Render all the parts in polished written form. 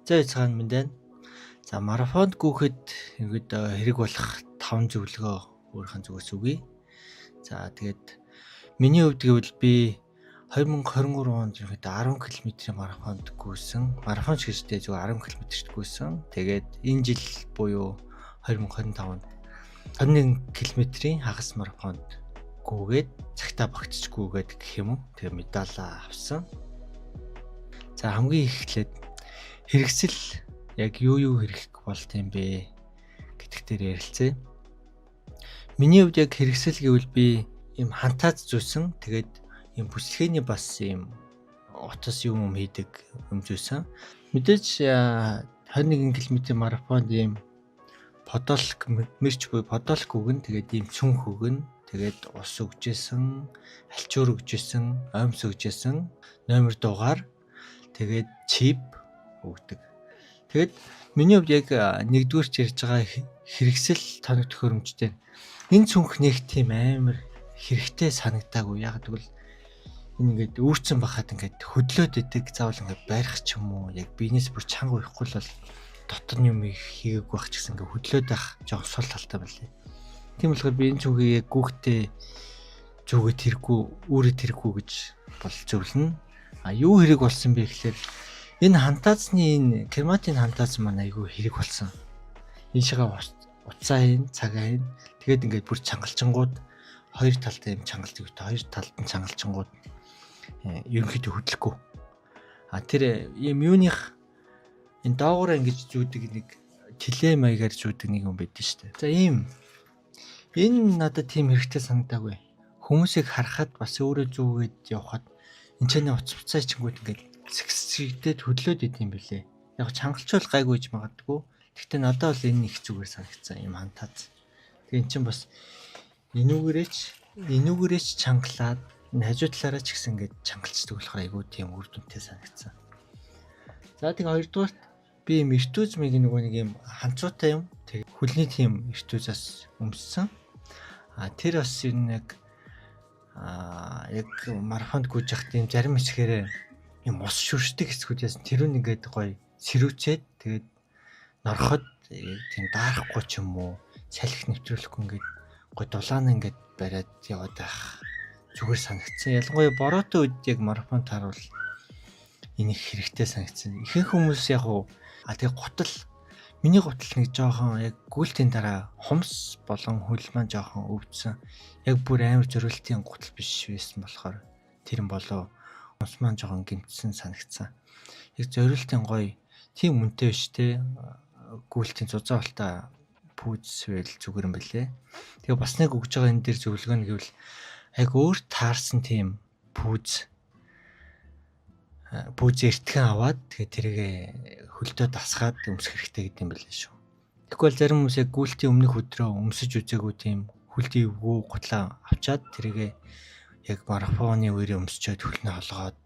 За цаана минь байна. За марафонд гүйхэд ерөөдөө хэрэг болох 5 зөвлөгөө өөрийнхөө зүгээс өгье. За тэгээд миний хувьд гэвэл би 2023 онд ерөөдөө 10 км-ийн марафонд гүйсэн. Марафон ч гэжтэй зөв 10 км-т гүйсэн. Тэгээд энэ жил буюу 2025 онд 21 км-ийн хагас марафонд гүйгээд цагтаа багтчихгүйгээд гэх юм уу. Тэгээд медаль авсан. За хамгийн эхлээд хэрэгсэл яг юу хэрэглэх болт юм бэ гэдэгт ярилцъя. Миний хувьд яг хэрэгсэл гэвэл би юм хантаад зүйсэн. Тэгээд юм бүслэхээний бас юм утас юм хийдэг юм зүйсэн. Мэдээж 21 км марафонд юм подолк мэрч буй подолк өгөн тэгээд ийм цүнх өгөн тэгээд ус өгжсэн, алчуур өгжсэн, оймс өгжсэн, номер дугаар тэгээд чип өгдөг. Тэгэд миний хувьд яг нэгдүгээрч ярьж байгаа хэрэгсэл тоног төхөөрөмжтэй. Энэ цүнх нэг тийм амар хэрэгтэй санагдаагүй. Яг тэгвэл энэ ингээд үүрцэн бахад ингээд хөдлөөд идэг заавал ингээд барих ч юм уу. Яг биенээс бүр чанга уйхгүй л бол дотор юм хийгээг байх ч гэсэн ингээд хөдлөөд байх жоох сул талтай байлээ. Тийм болохоор би энэ цүнхийг яг гүгтээ зүгээд тэргүй, үүрээ тэргүй гэж бол зөвлөнө. Юу хэрэг болсон бэ гэхээр энэ хантаацны энэ керматин хантаац маань айгүй хэрэг болсон. Энэ шигээ уцаа цагаа тэгээд ингээд бүр чангалчингууд хоёр талтай юм чангалт үүтэй хоёр талд нь чангалчингууд ерөнхийдөө хөдлөхгүй. Тэр юм юуных энэ доогоор ингэж зүүдэг нэг теле маягаар зүүдэг нэг юм байдсан шүү дээ. За энэ надад тийм хэрэгтэй санагдаагүй. Хүмүүсийг харахад бас өөрөө зүүгээд явхад энэ ч нэ уццай чингүүд ингээд сэгсэгдээд хөдлөөд идэм билээ. Яг чангалчвал гайгүй гэж магадгүй. Гэхдээ надад бол энэ их зүгээр санагдсан юм хантаац. Тэгээ эн чинь бас энүүгээрээч чангалаад энэ хажуу талаараа ч гэсэн ингээд чангалцдаг болохоор айгүй тийм үр дүнтэй санагдсан. За тэгээ хоёрдугаарт би мертүүз мэг нэг юм ханцуутай юм. Тэгээ хөлний тийм мертүүзаас өмссөн. Тэр бас яг марафонд гүйж явахдаа юм зарим хэсгээрээ юм ус шүршдэг хэсгүүдээс тэр нь ингээд гоё сэрүүцээд тэгээд норход тийм даарахгүй ч юм уу салхи нэвтрүүлэхгүй ингээд гоё дулаана ингээд бариад яваад байх зүгээр санагдсан. Ялангуяа бороотой үед яг марафон таарвал энэ их хэрэгтэй санагдсан. Ихэнх хүмүүс яг тэгээ миний гутал нэг жоохон яг гүйлтийн дараа хумс болон хөл маань жоохон өвдсөн. Яг бүр амар зөрүүлтийн гутал биш байсан болохоор тэр нь болоо хумс маань жоохон гэмтсэн санагдсан. Яг зориултын гоё тийм үнэтэй биш те гүйлтийн зузаан болтой пүүз байл зүгээр юм билэ. Тэгээ бас нэг өгж байгаа энэ дээр зөвлөгөө нь гэвэл яг өөр таарсан тийм пүүз эртхэн аваад тэгээ тэрийг хөлдөө дасгаад өмсөх хэрэгтэй гэдэг юм билээ шүү. Тэгвэл зарим хүмүүс яг гүйлтийн өмнөх өдрөө өмсөж үзээгүй тийм хөлдийн эвгүй гутлаа авчаад тэрийг яг марафоны үеэр өмсчөөд хөлнөө холгоод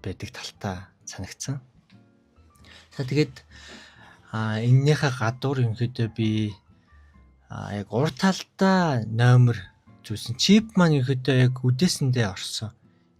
байдаг талтаа санагдсан. За тэгээд эннийхээ гадуур ерөнхийдөө би яг урд талдаа номер зүүсэн чип маань ерөнхийдөө яг үдээсэндээ орсон.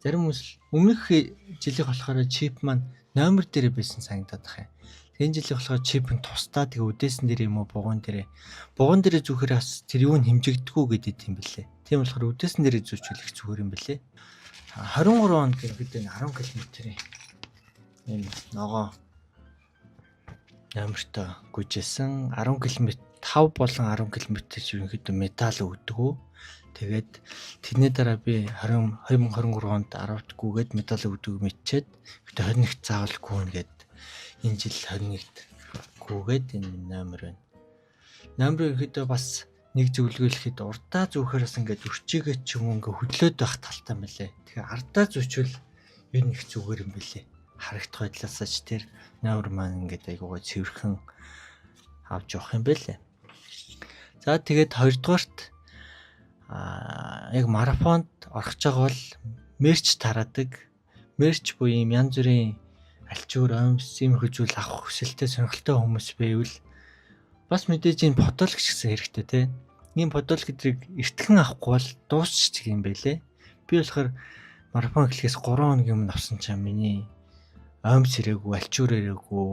Зарим хүмүүс өмнөх жилийнх болохоор чип маань номер дээр байсан санагдаад байна. Энэ жилийнх болохоор чип нь тусдаа тэгээ үдээсэн дээр юм уу бугуун дээр зүүхээр бас тэр юу нь хэмжигдэггүй гэдэг юм бэлээ. Тийм болохоор үдээсэн дээр зүүчүүлэх зүгээр юм бэлээ. 23 онд ерөнхийдөө 10 км-ийн ийм ногоо номертой гүйжсэн 10 км 5 болон 10 км-т ерөнхийдөө медаль өгдөг. Тэгээд тэрний дараа би 2023 онд 10-т гүйгээд медаль өгдөг мэдчихэд 21-т заавал гүйнэ гэд энэ жил 21-т гүйгээд энэ номер байна. Номер ерөнхийдөө бас нэг зөвлөгөөлөхэд урдаа зүүхээрээс ингээд өрчигээ ч юм ингээ хөдлөөд байх талтай мэлээ. Тэгэхээр ардаа зүүчвэл ер нь их зүгээр юм бэлээ. Харагдах байдлаасаа ч тэр номер маань ингээд айгуугаа цэвэрхэн авч явах юм бэлээ. За тэгээд хоёрдугаарт яг марафонд орох байгаа бол мерч тараадаг. Мерч буюу юм янз бүрийн алчуур, оймс, иймэрхүү зүйл авах хүсэлтэй сонирхолтой хүмүүс байвал бас мэдээж энэ подолк ч гэсэн хэрэгтэй те. Ийм подолк гэдрийг эртхэн авахгүй бол дуусчих юм байлээ. Би болохоор марафон эхлэхээс 3 хоногийн өмнө авсан чинь миний оймс ирээгүй, алчуур ирээгүй,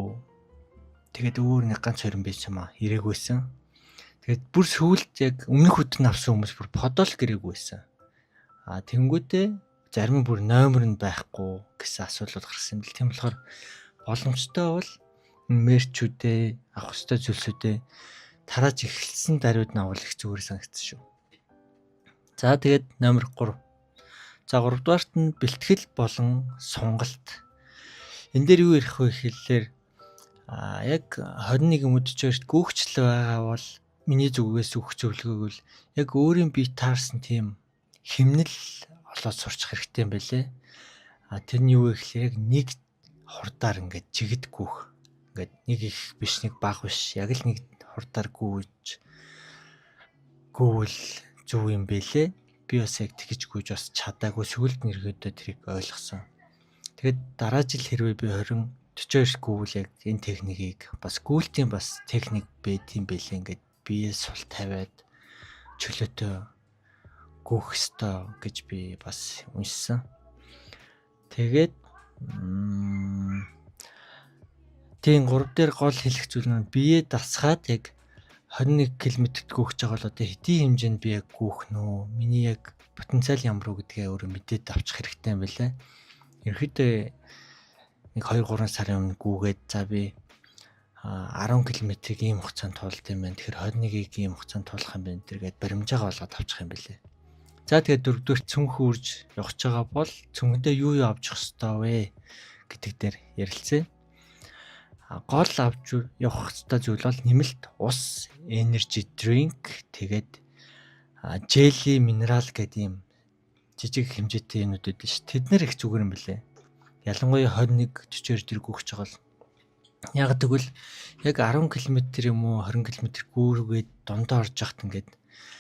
Тэгээд өөр нэг ганц хорин байж юмаа ирээгүйсэн. Тэгээд бүр сүүлд яг өмнөх өдөр авсан хүмүүс бүр подол гэрээгүй байсан. Тэнгүүтээ зарим бүр номер нь байхгүй гэсэн асуудлууд гарсан юм л. Тийм болохоор боломжтой бол мерчүүдээ авах ёстой зүйлсүүдээ тарааж эхэлсэн даруйд нь авах их зүгээр санагдсан шүү. За тэгээд номер 3. За 3 дугаарт нь бэлтгэл болон сонголт. Энд дээр юу ярих вэ гэхэлээр яг 21 мөдөчөөрт гүйгчлэл байгаа бол миний зүгээс өгөх зөвлөгөөг бол яг өөрийн бие таарсан тийм химнэл олоод сурчих хэрэгтэй юм байлээ. Тэр нь юу вэ гэхэлээр яг нэг хурдаар ингээд жигд гүйх. Ингээд нэг их биш нэг бага биш. Яг л нэг хурдаар гүйвэл зөв юм байлээ. Би бас яг тэгж гүйж бас чадаагүй сүгэлд нэрхөөдөө тэрийг ойлгосон. Тэгээд дараа жил хэрвээ би 42 гүйвэл яг энэ техникийг бас гүйлтийн бас техник байт юм байлээ. Ингээд бие сул тавиад чөлөөтэй гүйх ёстой гэж би бас уншсан. Тэгээд тийм 3 дээр гол хэлэх зүйл нь бие дасгаад яг 21 км-т гүйж байгаа бол одоо хэдийн хэмжээнд би яг гүйх нөө миний яг потенциал ямар уу гэдгээ өөрөө мэдээд авчих хэрэгтэй юм байна. Ерөнхийдөө нэг 2-3 сарын өмнө гүйгээд за би 10 км-ийг ийм хугацаанд туулд юм байна. Тэгэхээр 21-ийг ийм хугацаанд туулах юм байна. Тэргээд баримжаагаа олгоод авчих юм байлээ. За тэгээд 4-р цүнх үрж явж байгаа бол цүнхэндээ юу авчих ёстой вэ гэдэг дээр ярилцъя. Гол авч явах ёстой зүйл бол нэмэлт ус, energy drink, тэгээд jelly, минерал гэдэг ийм жижиг хэмжээтэй юмнууд байдаг ш. Тэд нэр их зүгээр юм билээ. Ялангуяа 21-44 дээр гүйж байгаа бол яг тэгвэл яг 10 км юм уу 20 км гүүргээд дондоо орж яхад ингээд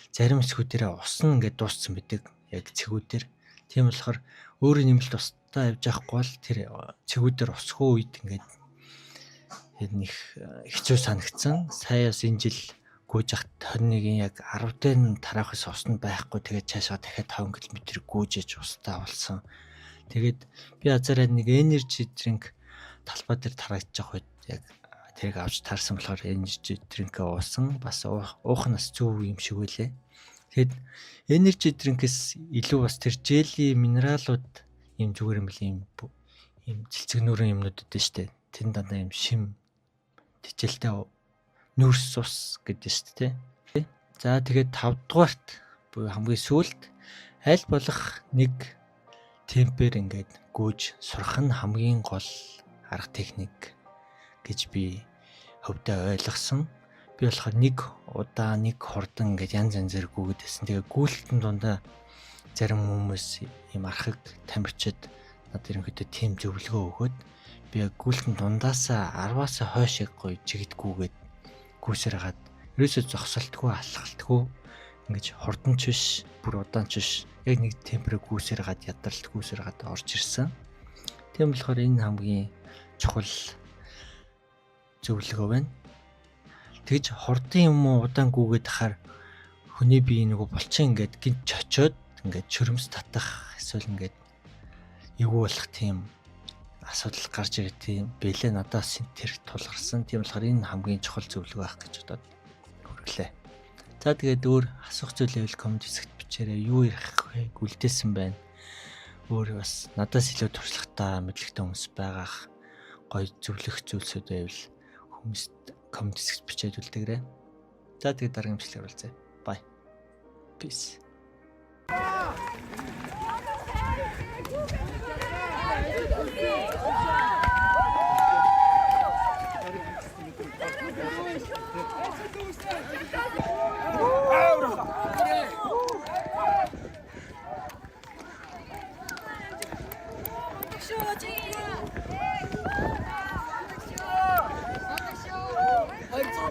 зарим хэсгүүдээр ус нь ингээд дууссан байдаг. Яг цэгүүдээр. Тийм болохоор өөрөө нэмэлт устаа явж явахгүй бол тэр цэгүүдээр усгүй үед ингээд нэг хэцүү санагдсан. Саяас энэ жил гүйж яхад 21-ийн яг 10 дээр нь тараахаас ус нь байхгүй. Тэгээд цаашаа дахиад 5 км гүйжээж устаа болсон. Тэгээд би азараа нэг energy drink талбай дээр тарааж явах үед яг тэрийг авч таарсан болохоор energy drink уусан. Бас уух нь зөв юм шиг үлээ. Тэгэд energy drink-с илүү бас тэр jelly, минералууд юм зүгээр юм бэл юм цэлцэгнүүрэн юмнууд өгдөө штэ. Тэр дандаа юм шим тижэлтэй нүүрс ус гэдэг штэ тий. За тэгээд 5 дугаарт буюу хамгийн сүүлд аль болох нэг темпээр ингээд гүйж сурах нь хамгийн гол арга техник гэж би хөвдөө ойлгосон. Би болохоор нэг удаа нэг хурдан ингээд янз янзэр гүйгээд байсан. Тэгээ гүйлтэн дундаа зарим хүмүүс ийм архаг тамирчид надад ерөнхийдөө тийм зөвлөгөө өгөөд би яг гүйлтэн дундаасаа 10-аас хойш яг гоё жигд гүйгээд гүйсээр хагаад ерөөсөө зогсолтгүй алхалтгүй ингэж хурдан ч биш бүр удаан ч биш яг нэг темпээр гүйсээр хагаад ядралт гүйсээр хагаад орж ирсэн. Тийм болохоор энэ хамгийн чухал зөвлөгөө байна. Тэгж хурдан юм уу удаан гүйгээд хахаар хүний бие нөгөө булчин ингээд гинт чочоод ингээд чөрөмс татах эсвэл ингээд эвгүй болох тийм асуудал гарч ирэх тийм бэлээ надаас тэр тулгарсан. Тийм болохоор энэ хамгийн чухал зөвлөгөө байх гэж бодоод хүргэлээ. За тэгээд өөр асуух зүйл байвал комент хэсэгт бичээрэй. Юу ярих вэ? Үлдээсэн байна. Өөр бас надаас илүү туршлагатай мэдлэгтэй хүмүүс байгаах гоё зөвлөх зүйлсүүд байвал хүмүүст комент хэсэгт бичээд үлдээгээрэй. За тэгээд дараагийн бичлэгээр уулзъя. Bye. Peace.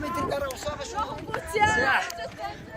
Метр гараа усаага шүү.